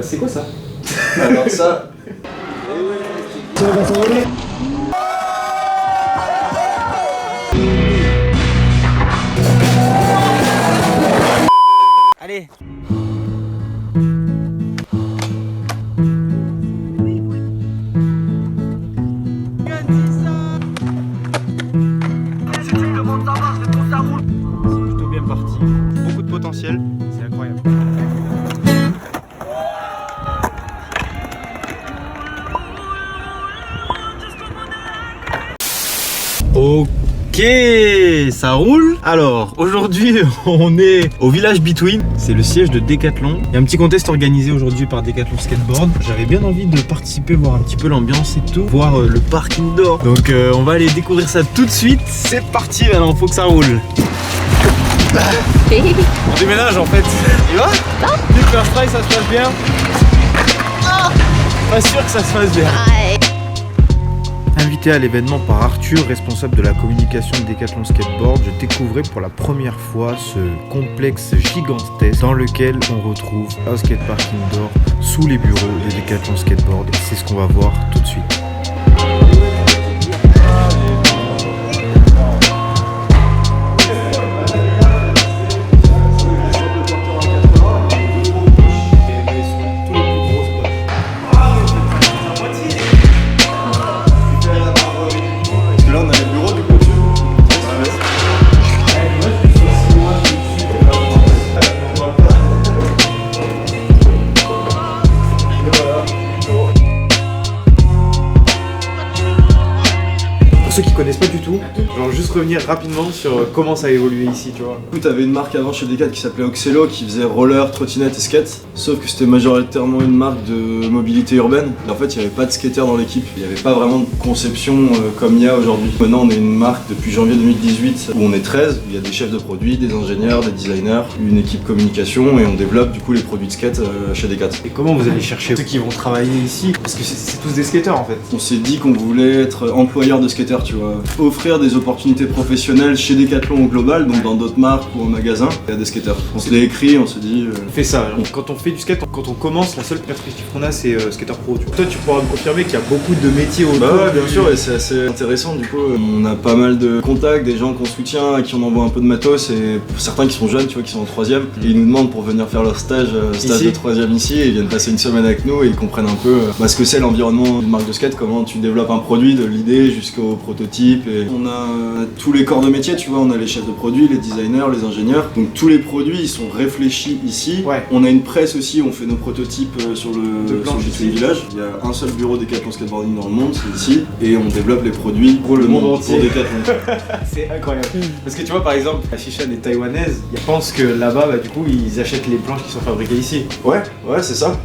C'est quoi ça? Alors ça... Allez. C'est plutôt bien parti. Beaucoup de potentiel. C'est incroyable. Ok, ça roule. Alors, aujourd'hui, on est au village Between. C'est le siège de Decathlon. Il y a un petit contest organisé aujourd'hui par Decathlon Skateboard. J'avais bien envie de participer, voir un petit peu l'ambiance et tout, voir le parc indoor. Donc, on va aller découvrir ça tout de suite. C'est parti, maintenant, faut que ça roule. On déménage en fait. Il va? Non. Du first try, ça se passe bien? Pas sûr que ça se passe bien. Invité à l'événement par Arthur, responsable de la communication de Decathlon Skateboard, je découvrais pour la première fois ce complexe gigantesque dans lequel on retrouve un skatepark indoor sous les bureaux de Decathlon Skateboard. Et c'est ce qu'on va voir tout de suite. Pour ceux qui connaissent pas du tout, je vais juste revenir rapidement sur comment ça a évolué ici, tu vois. Du coup, t'avais une marque avant chez Decathlon qui s'appelait Oxelo qui faisait roller, trottinette et skate. Sauf que c'était majoritairement une marque de mobilité urbaine. Et en fait, il n'y avait pas de skateurs dans l'équipe. Il n'y avait pas vraiment de conception comme il y a aujourd'hui. Maintenant, on est une marque depuis janvier 2018 où on est 13. Il y a des chefs de produits, des ingénieurs, des designers, une équipe communication et on développe du coup les produits de skate chez Decathlon. Et comment vous allez chercher ceux qui vont travailler ici? Parce que c'est tous des skateurs en fait. On s'est dit qu'on voulait être employeur de skateurs, tu vois. Offrir des opportunités professionnelles chez Decathlon au global, donc dans d'autres marques ou en magasin, il y a des skateurs. On se l'est écrit, on se dit... On fait ça. Quand on fait du skate, quand on commence, la seule perspective qu'on a, c'est skater pro. Tu vois. Toi, tu pourras me confirmer qu'il y a beaucoup de métiers autour. Bah ouais, bien sûr, et c'est assez intéressant du coup. On a pas mal de contacts, des gens qu'on soutient, à qui on envoie un peu de matos, et certains qui sont jeunes, tu vois, qui sont en 3ème, et ils nous demandent pour venir faire leur stage de 3ème ici, et ils viennent passer une semaine avec nous, et ils comprennent un peu ce que c'est l'environnement d'une marque de skate, comment tu développes un produit, de l'idée jusqu'au prototype. Et on a tous les corps de métier, tu vois, on a les chefs de produits, les designers, les ingénieurs, donc tous les produits ils sont réfléchis ici. Ouais. On a une presse aussi, on fait nos prototypes sur le Between Village. Il y a un seul bureau Decathlon Skateboarding dans le monde, c'est ici, et on développe les produits pour le monde entier. Pour Decathlon. C'est incroyable. Parce que tu vois, par exemple, la Shishan est taïwanaise, ils pensent que là-bas, bah, du coup, ils achètent les planches qui sont fabriquées ici. Ouais, c'est ça.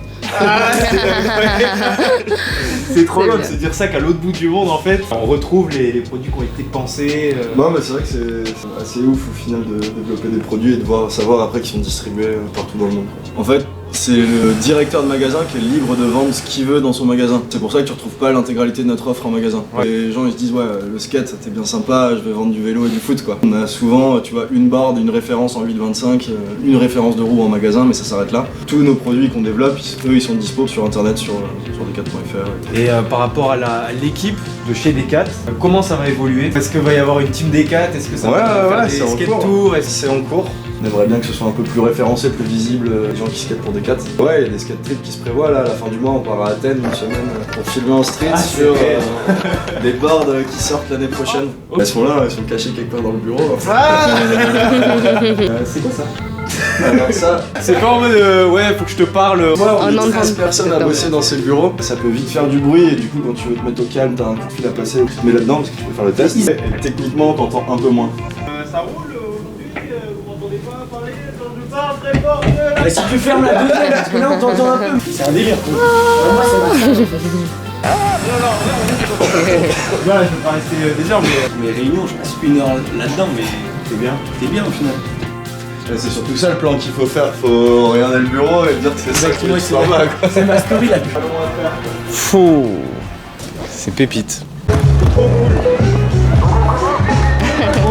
C'est trop bien de se dire ça qu'à l'autre bout du monde en fait on retrouve les produits qui ont été pensés. Non mais c'est vrai que c'est assez ouf au final de développer des produits et de savoir après qu'ils sont distribués partout dans le monde. En fait, c'est le directeur de magasin qui est libre de vendre ce qu'il veut dans son magasin. C'est pour ça que tu retrouves pas l'intégralité de notre offre en magasin. Ouais. Les gens ils se disent ouais le skate c'était bien sympa, je vais vendre du vélo et du foot quoi. On a souvent tu vois une board, une référence en 825, une référence de roue en magasin mais ça s'arrête là. Tous nos produits qu'on développe, eux ils sont dispo sur internet sur Decat.fr. Et par rapport à l'équipe de chez Decat, comment ça va évoluer? Est-ce qu'il va y avoir une team Decat? Est-ce que ça va faire des skate tours? C'est en cours. On aimerait bien que ce soit un peu plus référencé, plus visible, les gens qui skatent pour Decat. Ouais, il y a des skate trips qui se prévoient là, à la fin du mois, on part à Athènes une semaine pour filmer en street sur des boards qui sortent l'année prochaine. Elles sont là, elles sont cachées quelque part dans le bureau. C'est quoi ça? Alors ça, c'est pas en mode ouais, faut que je te parle. Moi, on est 13 personnes à bosser dans ces bureaux. Ça peut vite faire du bruit et du coup, quand tu veux te mettre au calme, t'as un coup de fil à passer, tu te mets là-dedans parce que tu peux faire le test. Et techniquement, t'entends un peu moins. Ça roule aujourd'hui, vous m'entendez pas parler quand je parle très fort. Mais si tu fermes la deuxième, parce que là on t'entend un peu. C'est un délire. Moi ça va. Voilà, je peux pas rester des heures, mais Mes réunions, je passe une heure là-dedans, mais t'es bien au final. C'est surtout ça le plan qu'il faut faire, faut regarder le bureau et dire que c'est ça qui est normal. C'est ma story là. Fou. C'est pépite. Bon,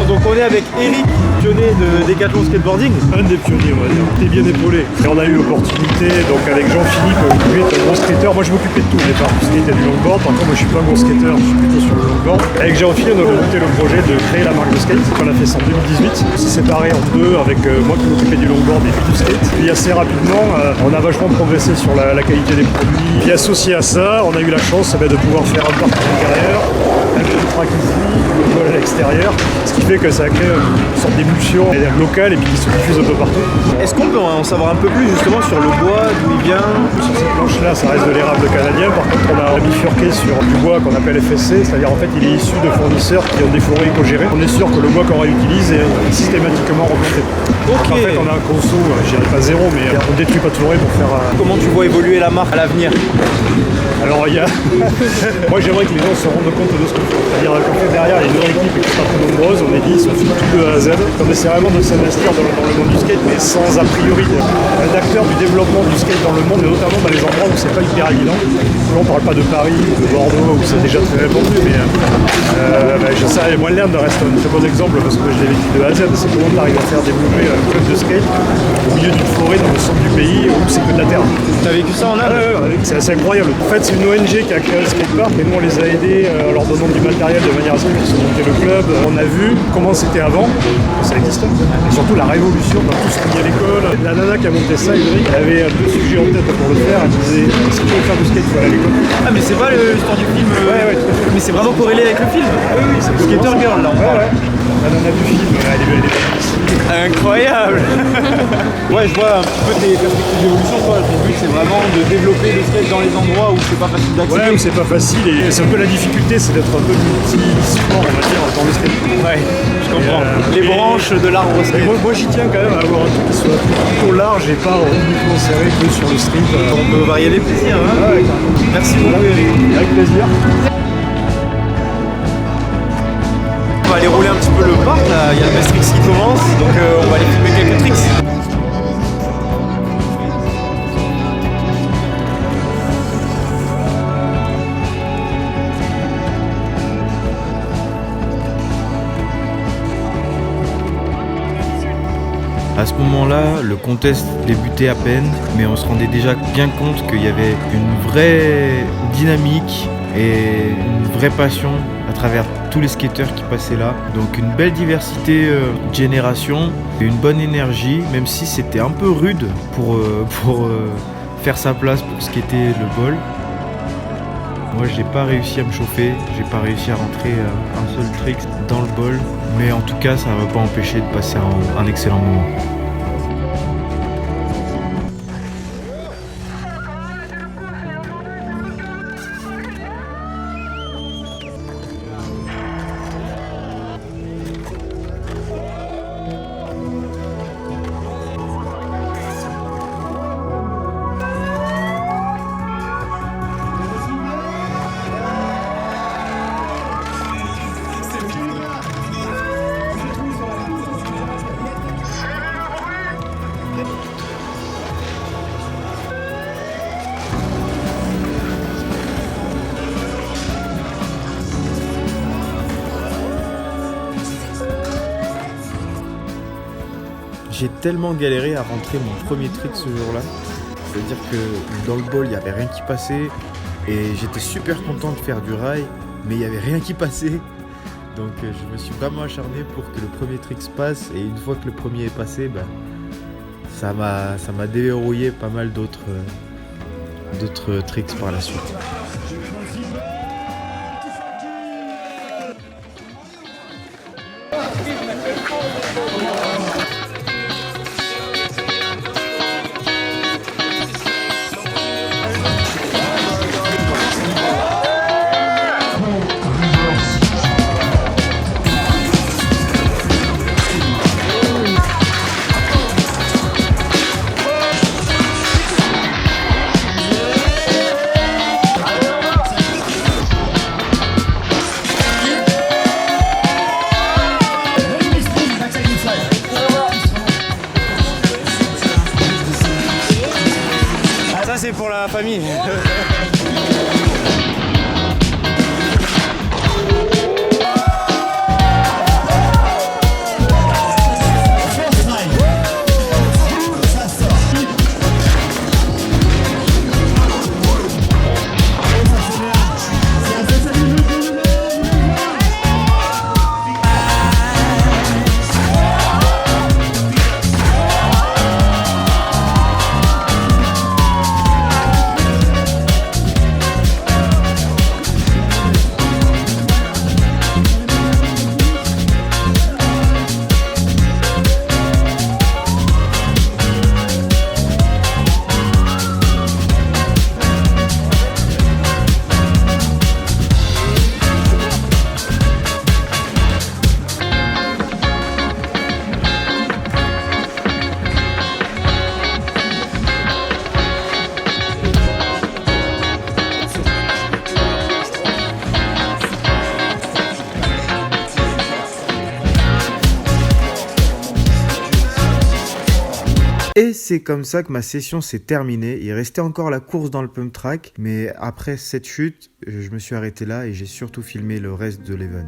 donc on est avec Eric pionniers de Décathlon skateboarding. Un des pionniers, on va dire. T'es bien épaulé. Et on a eu l'opportunité, donc avec Jean-Philippe, lui est un gros skater. Moi je m'occupais de tout au départ, du skate et du longboard. Par contre, moi je suis pas un gros skater, je suis plutôt sur le longboard. Avec Jean-Philippe, on a monté le projet de créer la marque de skate. On a fait ça en 2018. On s'est séparés en deux avec moi qui m'occupais du longboard et du skate. Puis assez rapidement, on a vachement progressé sur la qualité des produits. Puis associé à ça, on a eu la chance de pouvoir faire un parc intérieur, un peu de track ici, le vol à l'extérieur. Ce qui fait que ça a créé une sorte d'émulsion locale et puis qui se diffuse un peu partout. Est-ce qu'on peut en savoir un peu plus justement sur le bois, d'où il vient? Sur cette planche-là, ça reste de l'érable canadien. Par contre, on a bifurqué sur du bois qu'on appelle FSC, c'est-à-dire en fait, il est issu de fournisseurs qui ont des forêts éco-gérées. On est sûr que le bois qu'on réutilise est systématiquement replanté. Ok. En fait, on a un conso, je dirais pas zéro, mais on ne détruit pas de forêt pour faire. Comment tu vois évoluer la marque à l'avenir? Alors, il y a. Moi, j'aimerais que les gens se rendent compte de ce qu'on fait. C'est-à-dire qu'en fait, derrière, il y a une vraie équipe qui est pas très nombreuse. On est 10, on fait tout de A à Z. On essaie vraiment de s'investir dans le monde du skate, mais sans a priori. Un acteur du développement du skate dans le monde, et notamment dans les endroits où c'est pas hyper évident. Là, on parle pas de Paris ou de Bordeaux où c'est déjà très répandu, mais je sais, Montland reste un très bon exemple parce que je l'ai vécu de A à Z. C'est comment on arrive à faire développer un club de skate au milieu d'une forêt dans le centre du pays où c'est que de la terre. T'as vécu ça en Inde? C'est assez incroyable. En fait, c'est une ONG qui a créé le skatepark et nous on les a aidés en leur donnant du matériel de manière à ce qu'ils se monter le club. On a vu comment c'était avant, que ça existait, et surtout la révolution dans tout ce qui est à l'école. La nana qui a monté ça, elle avait deux sujets en tête pour le faire. Elle disait si tu veux faire du skate, il faut aller à l'école. Ah mais c'est pas l'histoire du film Ouais, tout à fait. Mais c'est vraiment corrélé avec le film. Oui, c'est Skater Girl là on parle. La nana du film, elle est ici. Incroyable. Ouais, je vois un petit peu tes perspectives d'évolution. Ton but c'est vraiment de développer le skate dans les endroits où c'est pas facile d'accéder. Ouais, où c'est pas facile et c'est un peu la difficulté, c'est d'être un peu multi-sport, on va dire, dans le skate. Ouais, je comprends. Les branches de l'arbre skate. Moi j'y tiens quand même à avoir un truc qui soit plutôt large et pas uniquement serré que sur le street. On peut varier les plaisirs. Hein. Ouais, carrément. Merci beaucoup Eric. Avec plaisir. On va aller rouler un petit peu le parc là, il y a le best tricks qui commence, donc on va aller filmer quelques tricks. À ce moment-là, le contest débutait à peine, mais on se rendait déjà bien compte qu'il y avait une vraie dynamique et une vraie passion à travers tous les skateurs qui passaient là. Donc une belle diversité de générations et une bonne énergie, même si c'était un peu rude pour faire sa place pour skater le bol. Moi j'ai pas réussi à me chauffer, j'ai pas réussi à rentrer un seul trick dans le bol, mais en tout cas ça ne m'a pas empêché de passer un excellent moment. J'ai tellement galéré à rentrer mon premier trick ce jour-là. C'est-à-dire que dans le bol, il n'y avait rien qui passait. Et j'étais super content de faire du rail, mais il n'y avait rien qui passait. Donc je me suis vraiment acharné pour que le premier trick se passe. Et une fois que le premier est passé, ça m'a déverrouillé pas mal d'autres tricks par la suite. C'est pour la famille. Et c'est comme ça que ma session s'est terminée. Il restait encore la course dans le pump track, mais après cette chute, je me suis arrêté là et j'ai surtout filmé le reste de l'event.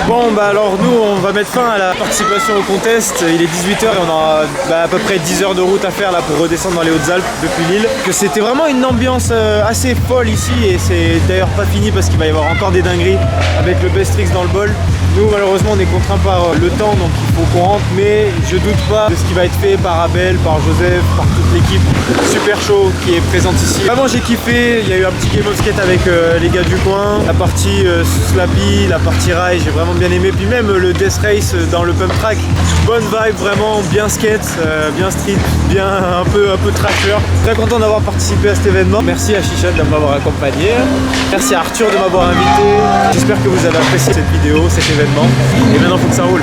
Bon bah alors nous on va mettre fin à la participation au contest. Il est 18h et on aura à peu près 10 heures de route à faire là pour redescendre dans les Hautes-Alpes depuis Lille. Que c'était vraiment une ambiance assez folle ici et c'est d'ailleurs pas fini parce qu'il va y avoir encore des dingueries avec le Best Tricks dans le bol. Nous malheureusement on est contraint par le temps donc il faut qu'on rentre, mais je doute pas de ce qui va être fait par Abel, par Joseph, par toute l'équipe super chaud qui est présente ici. Vraiment j'ai kiffé, il y a eu un petit game of skate avec les gars du coin, la partie slappy, la partie rail, j'ai vraiment bien aimé, puis même le death race dans le pump track, bonne vibe vraiment, bien skate, bien street, bien un peu trasher. Très content d'avoir participé à cet événement. Merci à Chichad de m'avoir accompagné, merci à Arthur de m'avoir invité. J'espère que vous avez apprécié cette vidéo, cet événement. Et maintenant faut que ça roule.